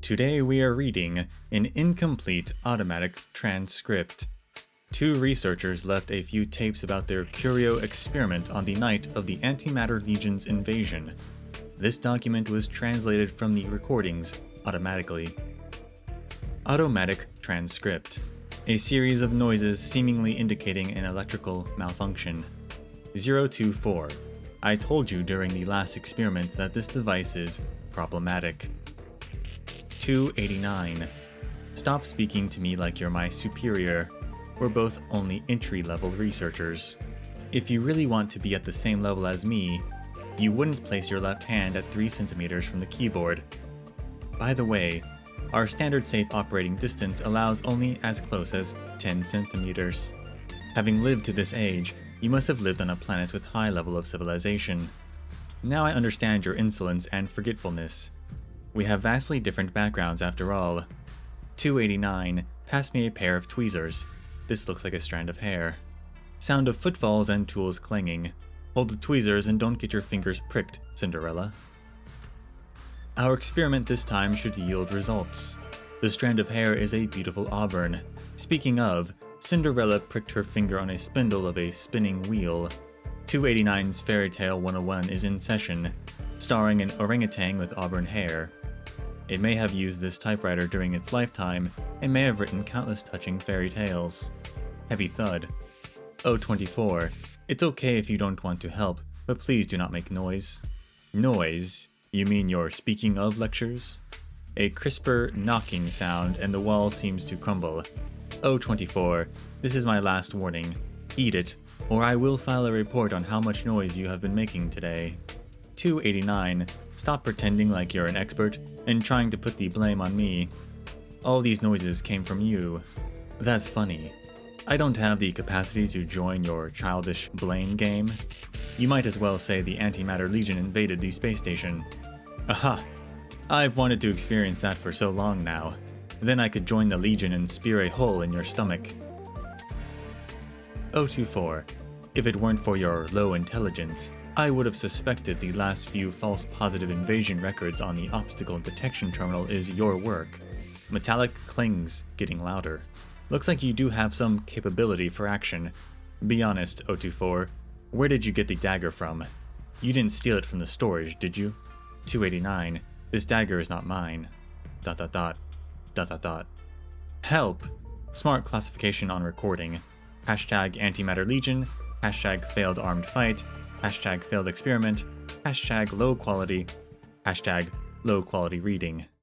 Today we are reading an incomplete automatic transcript. Two researchers left a few tapes about their curio experiment on the night of the Antimatter Legion's invasion. This document was translated from the recordings automatically. Automatic transcript. A series of noises seemingly indicating an electrical malfunction. 024. I told you during the last experiment that this device is problematic. 289. Stop speaking to me like you're my superior. We're both only entry-level researchers. If you really want to be at the same level as me, you wouldn't place your left hand at 3 centimeters from the keyboard. By the way, our standard safe operating distance allows only as close as 10 centimeters. Having lived to this age, you must have lived on a planet with high level of civilization. Now I understand your insolence and forgetfulness. We have vastly different backgrounds after all. 289. Pass me a pair of tweezers. This looks like a strand of hair. Sound of footfalls and tools clanging. Hold the tweezers and don't get your fingers pricked, Cinderella. Our experiment this time should yield results. The strand of hair is a beautiful auburn. Speaking of, Cinderella pricked her finger on a spindle of a spinning wheel. 289's Fairy Tale 101 is in session, starring an orangutan with auburn hair. It may have used this typewriter during its lifetime and may have written countless touching fairy tales. Heavy thud. 024. It's okay if you don't want to help, but please do not make noise. Noise? You mean your speaking of lectures? A crisper knocking sound and the wall seems to crumble. 024. This is my last warning. Eat it, or I will file a report on how much noise you have been making today. 289. Stop pretending like you're an expert and trying to put the blame on me. All these noises came from you. That's funny. I don't have the capacity to join your childish blame game. You might as well say the Antimatter Legion invaded the space station. Aha! I've wanted to experience that for so long now. Then I could join the Legion and spear a hole in your stomach. 024. If it weren't for your low intelligence, I would have suspected the last few false positive invasion records on the obstacle detection terminal is your work. Metallic clings getting louder. Looks like you do have some capability for action. Be honest, 024. Where did you get the dagger from? You didn't steal it from the storage, did you? 289. This dagger is not mine. ... Help! Smart classification on recording. Hashtag Antimatter Legion. Hashtag failed armed fight. Hashtag failed experiment. Hashtag low quality. Hashtag low quality reading.